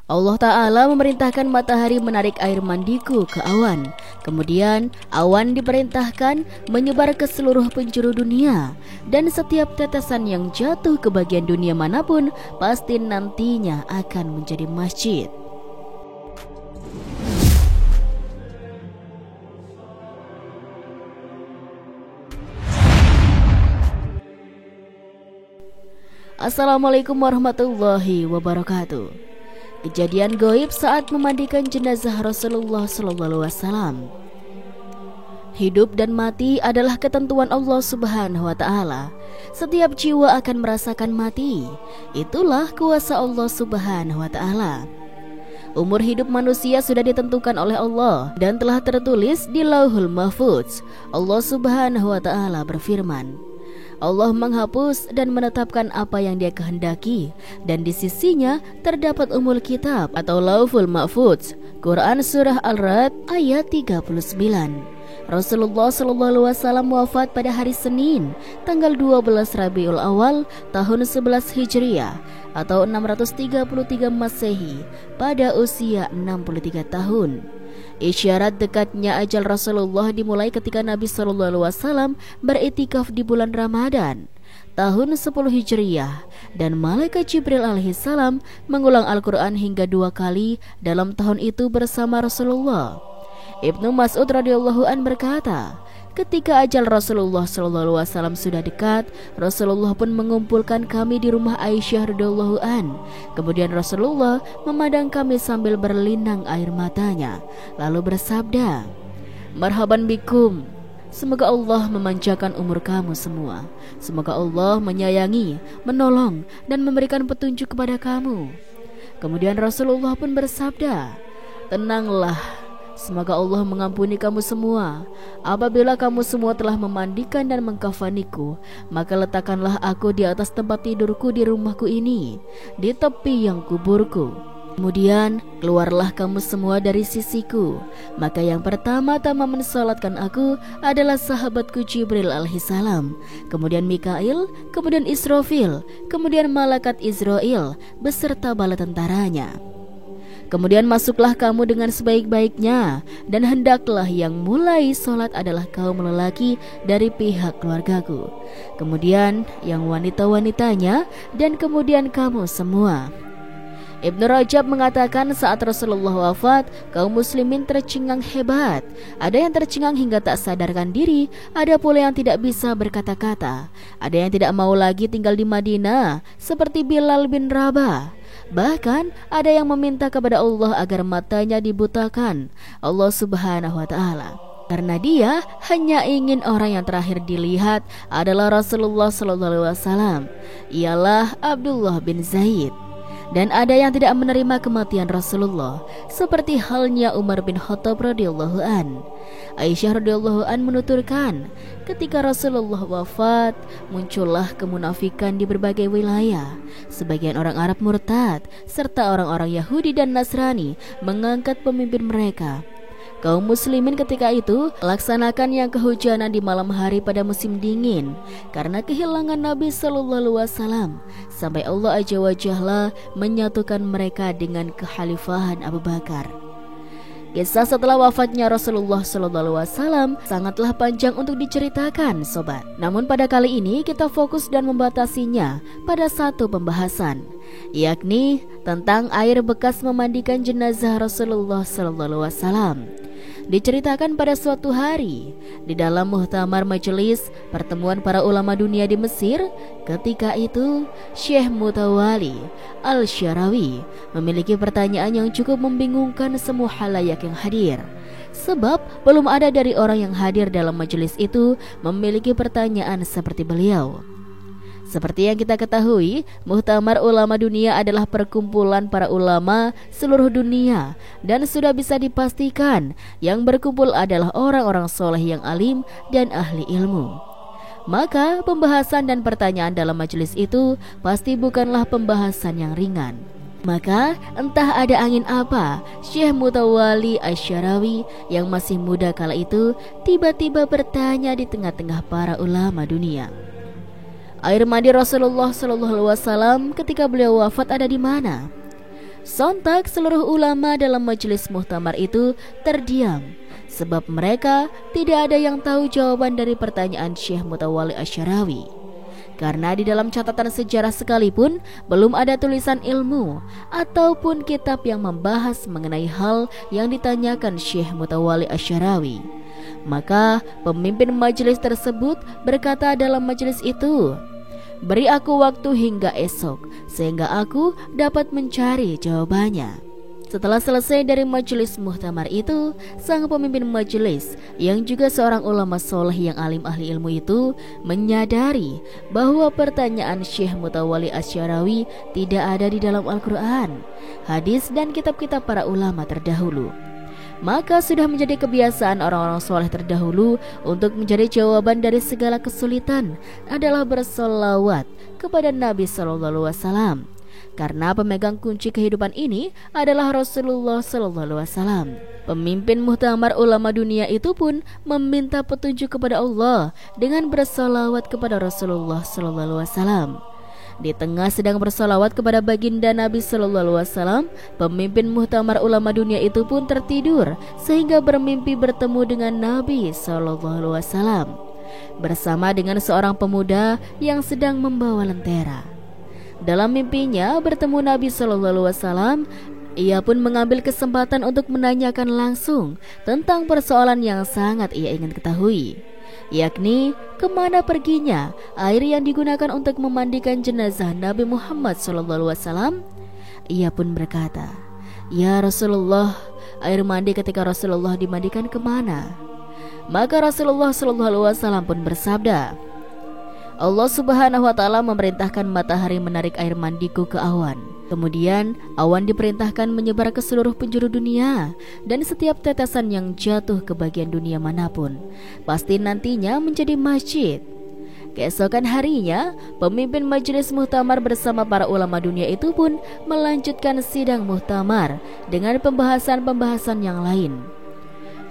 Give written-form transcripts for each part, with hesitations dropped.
Allah Ta'ala memerintahkan matahari menarik air mandiku ke awan. Kemudian awan diperintahkan menyebar ke seluruh penjuru dunia. Dan setiap tetesan yang jatuh ke bagian dunia manapun pasti nantinya akan menjadi masjid. Assalamualaikum warahmatullahi wabarakatuh. Kejadian gaib saat memandikan jenazah Rasulullah SAW. Hidup dan mati adalah ketentuan Allah Subhanahu wa Ta'ala. Setiap jiwa akan merasakan mati. Itulah kuasa Allah Subhanahu wa Ta'ala. Umur hidup manusia sudah ditentukan oleh Allah dan telah tertulis di Lauhul Mahfuz. Allah Subhanahu wa Ta'ala berfirman, Allah menghapus dan menetapkan apa yang Dia kehendaki, dan di sisinya terdapat Ummul Kitab atau Lauhul Mahfuz. Quran Surah Al-Ra'd ayat 39. Rasulullah SAW wafat pada hari Senin, tanggal 12 Rabiul Awal tahun 11 Hijriah atau 633 Masehi pada usia 63 tahun. Isyarat dekatnya ajal Rasulullah dimulai ketika Nabi SAW beriktikaf di bulan Ramadan tahun 10 Hijriah dan Malaikat Jibril alaihissalam mengulang Al-Quran hingga 2 kali dalam tahun itu bersama Rasulullah. Ibnu Mas'ud radhiyallahu an berkata, ketika ajal Rasulullah SAW sudah dekat, Rasulullah pun mengumpulkan kami di rumah Aisyah radhiyallahu an. Kemudian Rasulullah memandang kami sambil berlinang air matanya, lalu bersabda, "Marhaban bikum. Semoga Allah memanjangkan umur kamu semua. Semoga Allah menyayangi, menolong, dan memberikan petunjuk kepada kamu." Kemudian Rasulullah pun bersabda, "Tenanglah. Semoga Allah mengampuni kamu semua. Apabila kamu semua telah memandikan dan mengkafaniku, maka letakkanlah aku di atas tempat tidurku di rumahku ini, di tepi yang kuburku. Kemudian keluarlah kamu semua dari sisiku. Maka yang pertama-tama mensalatkan aku adalah sahabatku Jibril alaihissalam, kemudian Mikail, kemudian Israfil, kemudian malaikat Israel beserta bala tentaranya. Kemudian masuklah kamu dengan sebaik-baiknya, dan hendaklah yang mulai sholat adalah kaum lelaki dari pihak keluargaku, kemudian yang wanita-wanitanya, dan kemudian kamu semua." Ibnu Rajab mengatakan saat Rasulullah wafat, kaum muslimin tercengang hebat. Ada yang tercengang hingga tak sadarkan diri, ada pula yang tidak bisa berkata-kata. Ada yang tidak mau lagi tinggal di Madinah, seperti Bilal bin Rabah. Bahkan ada yang meminta kepada Allah agar matanya dibutakan Allah Subhanahu wa Ta'ala, karena dia hanya ingin orang yang terakhir dilihat adalah Rasulullah SAW, ialah Abdullah bin Zaid. Dan ada yang tidak menerima kematian Rasulullah, seperti halnya Umar bin Khattab radhiyallahu an. Aisyah radhiyallahu an menuturkan, ketika Rasulullah wafat, muncullah kemunafikan di berbagai wilayah. Sebagian orang Arab murtad, serta orang-orang Yahudi dan Nasrani mengangkat pemimpin mereka. Kaum muslimin ketika itu laksanakan yang kehujanan di malam hari pada musim dingin karena kehilangan Nabi SAW, sampai Allah Azza wa Jalla menyatukan mereka dengan kekhalifahan Abu Bakar. Kisah setelah wafatnya Rasulullah SAW sangatlah panjang untuk diceritakan, sobat. Namun pada kali ini kita fokus dan membatasinya pada satu pembahasan, yakni tentang air bekas memandikan jenazah Rasulullah SAW. Diceritakan pada suatu hari di dalam muktamar majelis pertemuan para ulama dunia di Mesir, ketika itu Syekh Mutawali Al-Syarawi memiliki pertanyaan yang cukup membingungkan semua halayak yang hadir. Sebab belum ada dari orang yang hadir dalam majelis itu memiliki pertanyaan seperti beliau. Seperti yang kita ketahui, Muktamar Ulama Dunia adalah perkumpulan para ulama seluruh dunia, dan sudah bisa dipastikan yang berkumpul adalah orang-orang soleh yang alim dan ahli ilmu. Maka pembahasan dan pertanyaan dalam majelis itu pasti bukanlah pembahasan yang ringan. Maka entah ada angin apa, Syekh Mutawali Asy-Syarawi yang masih muda kala itu tiba-tiba bertanya di tengah-tengah para ulama dunia, air mandi Rasulullah SAW ketika beliau wafat ada di mana? Sontak seluruh ulama dalam majelis muktamar itu terdiam, sebab mereka tidak ada yang tahu jawaban dari pertanyaan Syekh Mutawalli Asy-Syarawi. Karena di dalam catatan sejarah sekalipun belum ada tulisan ilmu ataupun kitab yang membahas mengenai hal yang ditanyakan Syekh Mutawalli Asy-Syarawi. Maka pemimpin majelis tersebut berkata dalam majelis itu, "Beri aku waktu hingga esok sehingga aku dapat mencari jawabannya." Setelah selesai dari majelis muhtamar itu, sang pemimpin majelis yang juga seorang ulama soleh yang alim ahli ilmu itu menyadari bahwa pertanyaan Syekh Mutawalli Asy-Syarawi tidak ada di dalam Al-Quran, hadis dan kitab-kitab para ulama terdahulu. Maka sudah menjadi kebiasaan orang-orang soleh terdahulu untuk mencari jawaban dari segala kesulitan adalah bersolawat kepada Nabi SAW. Karena pemegang kunci kehidupan ini adalah Rasulullah SAW. Pemimpin muktamar ulama dunia itu pun meminta petunjuk kepada Allah dengan bersolawat kepada Rasulullah SAW. Di tengah sedang bersolawat kepada baginda Nabi SAW, pemimpin muktamar ulama dunia itu pun tertidur sehingga bermimpi bertemu dengan Nabi SAW bersama dengan seorang pemuda yang sedang membawa lentera. Dalam mimpinya bertemu Nabi SAW, ia pun mengambil kesempatan untuk menanyakan langsung tentang persoalan yang sangat ia ingin ketahui, yakni kemana perginya air yang digunakan untuk memandikan jenazah Nabi Muhammad SAW. Ia pun berkata, "Ya Rasulullah, air mandi ketika Rasulullah dimandikan kemana?" Maka Rasulullah SAW pun bersabda, "Allah Subhanahu wa Ta'ala memerintahkan matahari menarik air mandiku ke awan. Kemudian awan diperintahkan menyebar ke seluruh penjuru dunia, dan setiap tetesan yang jatuh ke bagian dunia manapun pasti nantinya menjadi masjid." Keesokan harinya, pemimpin majelis muhtamar bersama para ulama dunia itu pun melanjutkan sidang muhtamar dengan pembahasan-pembahasan yang lain.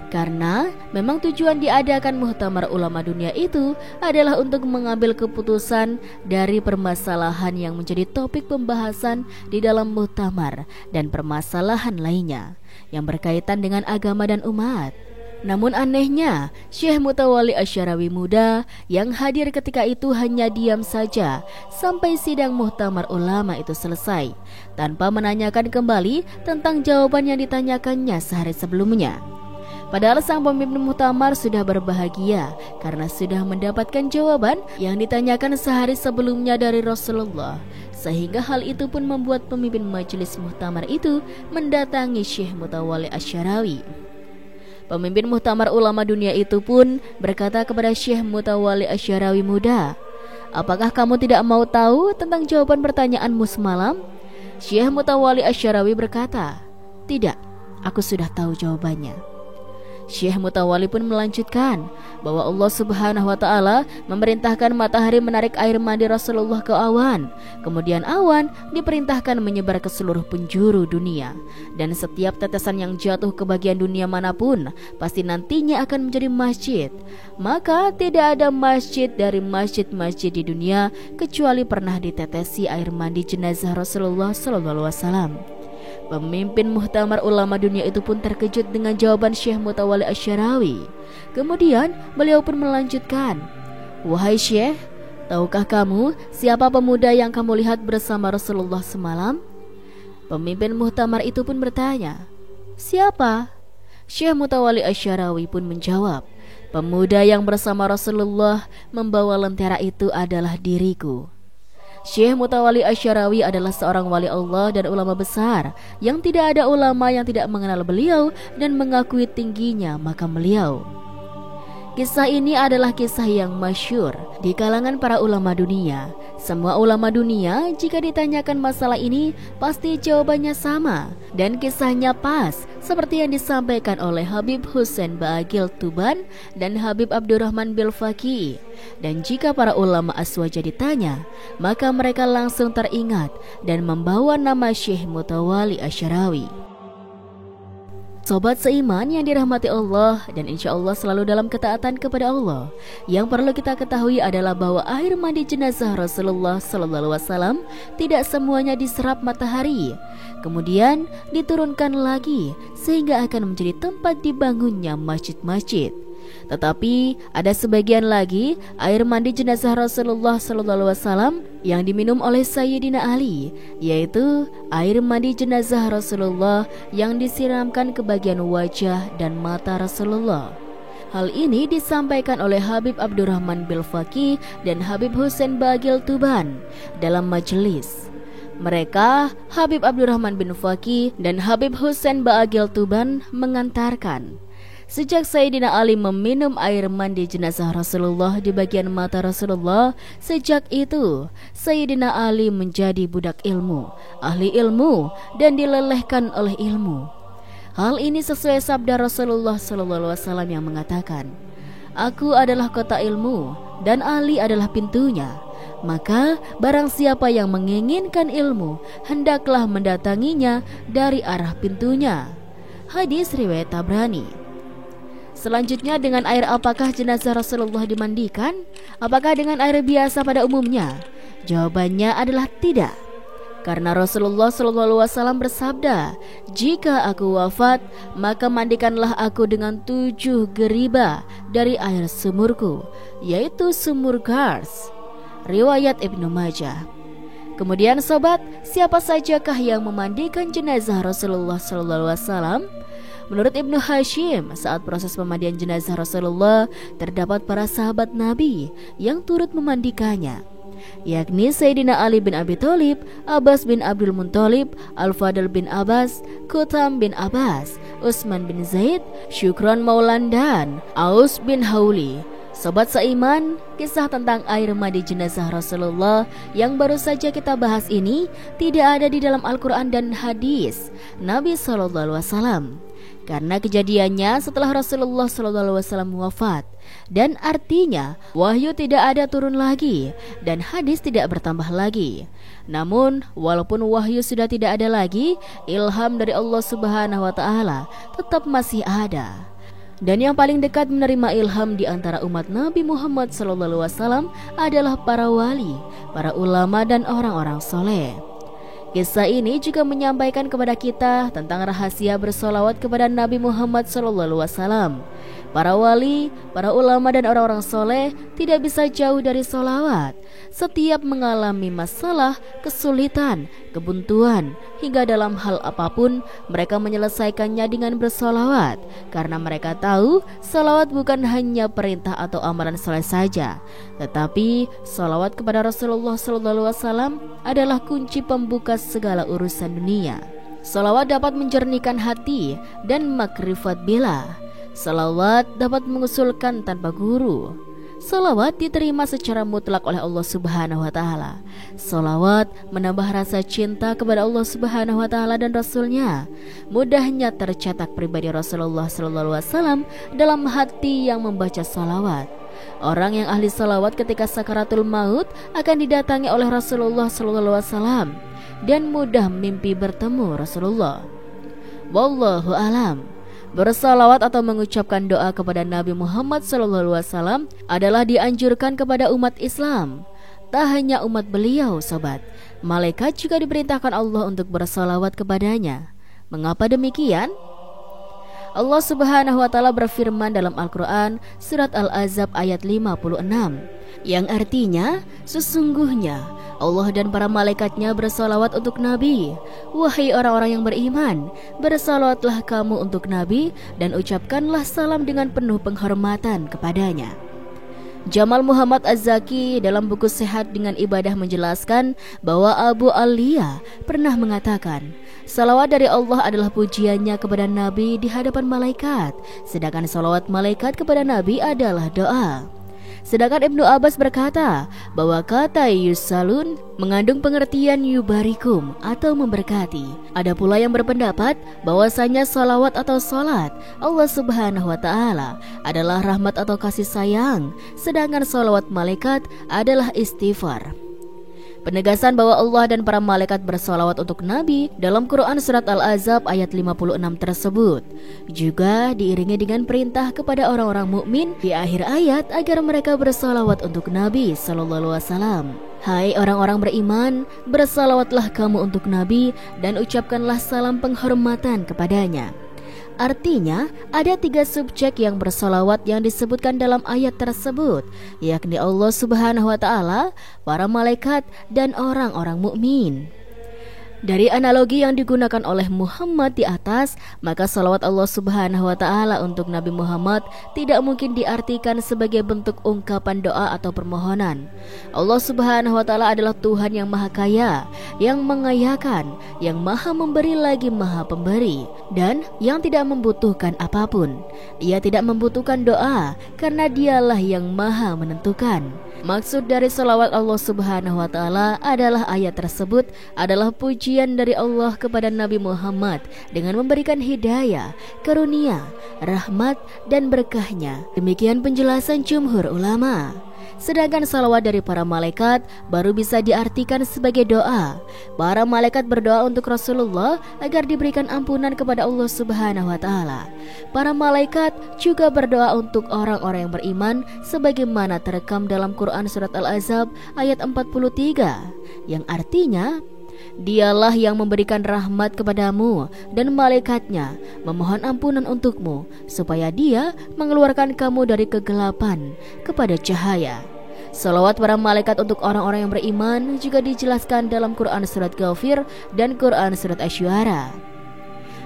Karena memang tujuan diadakan muhtamar ulama dunia itu adalah untuk mengambil keputusan dari permasalahan yang menjadi topik pembahasan di dalam muhtamar dan permasalahan lainnya yang berkaitan dengan agama dan umat. Namun anehnya, Syekh Mutawalli Asy-Syarawi muda yang hadir ketika itu hanya diam saja sampai sidang muhtamar ulama itu selesai, tanpa menanyakan kembali tentang jawaban yang ditanyakannya sehari sebelumnya. Padahal sang pemimpin muktamar sudah berbahagia karena sudah mendapatkan jawaban yang ditanyakan sehari sebelumnya dari Rasulullah, sehingga hal itu pun membuat pemimpin majelis muktamar itu mendatangi Syekh Mutawalli Asy-Syarawi. Pemimpin muktamar ulama dunia itu pun berkata kepada Syekh Mutawalli Asy-Syarawi muda, "Apakah kamu tidak mau tahu tentang jawaban pertanyaanmu semalam?" Syekh Mutawalli Asy-Syarawi berkata, "Tidak, aku sudah tahu jawabannya." Syekh Mutawalli pun melanjutkan bahwa Allah Subhanahu wa Ta'ala memerintahkan matahari menarik air mandi Rasulullah ke awan. Kemudian awan diperintahkan menyebar ke seluruh penjuru dunia, dan setiap tetesan yang jatuh ke bagian dunia manapun pasti nantinya akan menjadi masjid. Maka tidak ada masjid dari masjid-masjid di dunia kecuali pernah ditetesi air mandi jenazah Rasulullah SAW. Pemimpin muhtamar ulama dunia itu pun terkejut dengan jawaban Syekh Mutawalli Asy-Syarawi. Kemudian beliau pun melanjutkan, "Wahai Syekh, tahukah kamu siapa pemuda yang kamu lihat bersama Rasulullah semalam?" Pemimpin muhtamar itu pun bertanya, "Siapa?" Syekh Mutawalli Asy-Syarawi pun menjawab, "Pemuda yang bersama Rasulullah membawa lentera itu adalah diriku." Syekh Mutawalli Asy-Syarawi adalah seorang wali Allah dan ulama besar yang tidak ada ulama yang tidak mengenal beliau dan mengakui tingginya makam beliau. Kisah ini adalah kisah yang masyhur di kalangan para ulama dunia. Semua ulama dunia jika ditanyakan masalah ini pasti jawabannya sama, dan kisahnya pas seperti yang disampaikan oleh Habib Husain Ba'agil Tuban dan Habib Abdurrahman Bilfaqih. Dan jika para ulama aswaja ditanya, maka mereka langsung teringat dan membawa nama Syekh Mutawalli Asy-Syarawi. Sobat seiman yang dirahmati Allah dan insya Allah selalu dalam ketaatan kepada Allah, yang perlu kita ketahui adalah bahwa air mandi jenazah Rasulullah SAW tidak semuanya diserap matahari, kemudian diturunkan lagi sehingga akan menjadi tempat dibangunnya masjid-masjid. Tetapi ada sebagian lagi air mandi jenazah Rasulullah SAW yang diminum oleh Sayyidina Ali, yaitu air mandi jenazah Rasulullah yang disiramkan ke bagian wajah dan mata Rasulullah. Hal ini disampaikan oleh Habib Abdurrahman Bilfaqih dan Habib Husain Bagil Tuban dalam majelis. Mereka, Habib Abdurrahman bin Faqih dan Habib Husain Bagil Tuban, mengantarkan sejak Sayyidina Ali meminum air mandi jenazah Rasulullah di bagian mata Rasulullah, sejak itu Sayyidina Ali menjadi budak ilmu, ahli ilmu, dan dilelehkan oleh ilmu. Hal ini sesuai sabda Rasulullah SAW yang mengatakan, "Aku adalah kota ilmu dan Ali adalah pintunya. Maka barang siapa yang menginginkan ilmu, hendaklah mendatanginya dari arah pintunya." Hadis riwayat Tabrani. Selanjutnya, dengan air apakah jenazah Rasulullah dimandikan? Apakah dengan air biasa pada umumnya? Jawabannya adalah tidak. Karena Rasulullah SAW bersabda, "Jika aku wafat, maka mandikanlah aku dengan 7 geriba dari air sumurku, yaitu sumur Gars." Riwayat Ibnu Majah. Kemudian sobat, siapa sajakah yang memandikan jenazah Rasulullah SAW? Menurut Ibnu Hashim, saat proses pemandian jenazah Rasulullah, terdapat para sahabat Nabi yang turut memandikannya, yakni Sayyidina Ali bin Abi Thalib, Abbas bin Abdul Muthalib, Al-Fadl bin Abbas, Qutham bin Abbas, Utsman bin Zaid, Syukran Maulan, dan Aus bin Hauli. Sobat seiman, kisah tentang air mandi jenazah Rasulullah yang baru saja kita bahas ini tidak ada di dalam Al-Quran dan hadis Nabi SAW. Karena kejadiannya setelah Rasulullah SAW wafat, dan artinya wahyu tidak ada turun lagi dan hadis tidak bertambah lagi. Namun walaupun wahyu sudah tidak ada lagi, ilham dari Allah Subhanahu wa Ta'ala tetap masih ada. Dan yang paling dekat menerima ilham di antara umat Nabi Muhammad SAW adalah para wali, para ulama, dan orang-orang soleh. Kisah ini juga menyampaikan kepada kita tentang rahasia bersolawat kepada Nabi Muhammad SAW. Para wali, para ulama, dan orang-orang soleh tidak bisa jauh dari solawat. Setiap mengalami masalah, kesulitan, kebuntuan, hingga dalam hal apapun, mereka menyelesaikannya dengan bersolawat. Karena mereka tahu solawat bukan hanya perintah atau amalan soleh saja, tetapi solawat kepada Rasulullah SAW adalah kunci pembuka segala urusan dunia. Solawat dapat menjernihkan hati dan makrifat bila. Salawat dapat mengusulkan tanpa guru. Salawat diterima secara mutlak oleh Allah Subhanahu wa Ta'ala. Salawat menambah rasa cinta kepada Allah Subhanahu wa Ta'ala dan Rasulnya. Mudahnya tercetak pribadi Rasulullah SAW dalam hati yang membaca salawat. Orang yang ahli salawat ketika sakaratul maut akan didatangi oleh Rasulullah SAW dan mudah mimpi bertemu Rasulullah. Wallahu alam. Bersalawat atau mengucapkan doa kepada Nabi Muhammad SAW adalah dianjurkan kepada umat Islam. Tak hanya umat beliau, sobat, malaikat juga diperintahkan Allah untuk bersalawat kepadanya. Mengapa demikian? Allah Subhanahu wa Ta'ala berfirman dalam Al-Quran surat Al-Ahzab ayat 56, yang artinya, sesungguhnya Allah dan para malaikatnya bersalawat untuk Nabi. Wahai orang-orang yang beriman, bersalawatlah kamu untuk Nabi dan ucapkanlah salam dengan penuh penghormatan kepadanya. Jamal Muhammad Az-Zaki dalam buku Sehat dengan Ibadah menjelaskan bahwa Abu Aliyah pernah mengatakan, salawat dari Allah adalah pujiannya kepada Nabi di hadapan malaikat, sedangkan salawat malaikat kepada Nabi adalah doa. Sedangkan Ibnu Abbas berkata bahwa kata yusalun mengandung pengertian yubarikum atau memberkati. Ada pula yang berpendapat bahwasanya salawat atau salat Allah Subhanahu wa Ta'ala adalah rahmat atau kasih sayang, sedangkan salawat malaikat adalah istighfar. Penegasan bahwa Allah dan para malaikat bersolawat untuk Nabi dalam Quran Surat Al-Ahzab ayat 56 tersebut juga diiringi dengan perintah kepada orang-orang mukmin di akhir ayat agar mereka bersolawat untuk Nabi Sallallahu Alaihi Wasallam. Hai orang-orang beriman, bersalawatlah kamu untuk Nabi dan ucapkanlah salam penghormatan kepadanya. Artinya, ada 3 subjek yang bersolawat yang disebutkan dalam ayat tersebut, yakni Allah Subhanahu wa Ta'ala, para malaikat, dan orang-orang mukmin. Dari analogi yang digunakan oleh Muhammad di atas, maka salawat Allah Subhanahu wa Ta'ala untuk Nabi Muhammad tidak mungkin diartikan sebagai bentuk ungkapan doa atau permohonan. Allah Subhanahu wa Ta'ala adalah Tuhan yang Maha Kaya, yang mengayakan, yang Maha Memberi lagi Maha Pemberi, dan yang tidak membutuhkan apapun. Ia tidak membutuhkan doa karena Dialah yang Maha menentukan. Maksud dari salawat Allah Subhanahu wa Ta'ala adalah ayat tersebut adalah pujian dari Allah kepada Nabi Muhammad dengan memberikan hidayah, karunia, rahmat, dan berkahnya. Demikian penjelasan jumhur ulama. Sedangkan salawat dari para malaikat baru bisa diartikan sebagai doa. Para malaikat berdoa untuk Rasulullah agar diberikan ampunan kepada Allah Subhanahu wa Ta'ala. Para malaikat juga berdoa untuk orang-orang yang beriman sebagaimana terekam dalam Quran Surat Al-Ahzab ayat 43, yang artinya, Dialah yang memberikan rahmat kepadamu dan malaikatnya memohon ampunan untukmu supaya Dia mengeluarkan kamu dari kegelapan kepada cahaya. Salawat para malaikat untuk orang-orang yang beriman juga dijelaskan dalam Quran Surat Ghafir dan Quran Surat Asy-Syu'ara.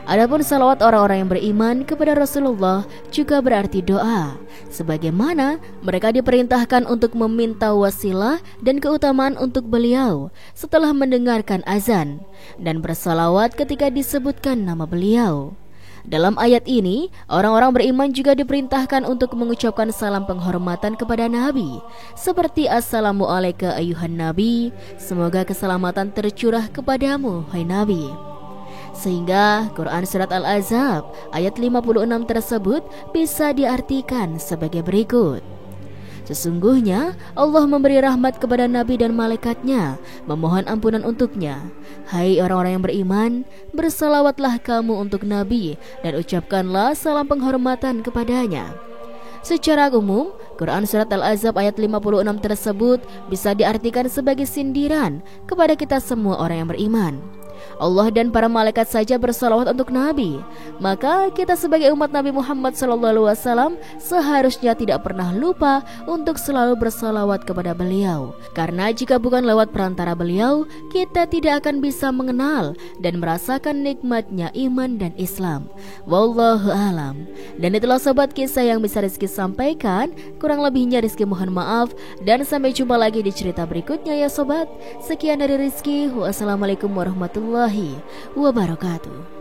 Adapun salawat orang-orang yang beriman kepada Rasulullah juga berarti doa, sebagaimana mereka diperintahkan untuk meminta wasilah dan keutamaan untuk beliau setelah mendengarkan azan, dan bersalawat ketika disebutkan nama beliau. Dalam ayat ini, orang-orang beriman juga diperintahkan untuk mengucapkan salam penghormatan kepada Nabi, seperti Assalamu alayka ayyuhan Nabi, semoga keselamatan tercurah kepadamu, hai Nabi. Sehingga Quran Surat Al-Ahzab ayat 56 tersebut bisa diartikan sebagai berikut. Sesungguhnya Allah memberi rahmat kepada Nabi dan malaikatnya, memohon ampunan untuknya. Hai orang-orang yang beriman, bersalawatlah kamu untuk Nabi dan ucapkanlah salam penghormatan kepadanya. Secara umum, Quran Surat Al-Ahzab ayat 56 tersebut bisa diartikan sebagai sindiran kepada kita semua orang yang beriman. Allah dan para malaikat saja bersalawat untuk Nabi, maka kita sebagai umat Nabi Muhammad SAW seharusnya tidak pernah lupa untuk selalu bersalawat kepada beliau. Karena jika bukan lewat perantara beliau, kita tidak akan bisa mengenal dan merasakan nikmatnya iman dan Islam. Wallahu alam. Dan itulah sobat kisah yang bisa Rizky sampaikan. Kurang lebihnya Rizky mohon maaf, dan sampai jumpa lagi di cerita berikutnya ya sobat. Sekian dari Rizky. Wassalamualaikum warahmatullahi wabarakatuh.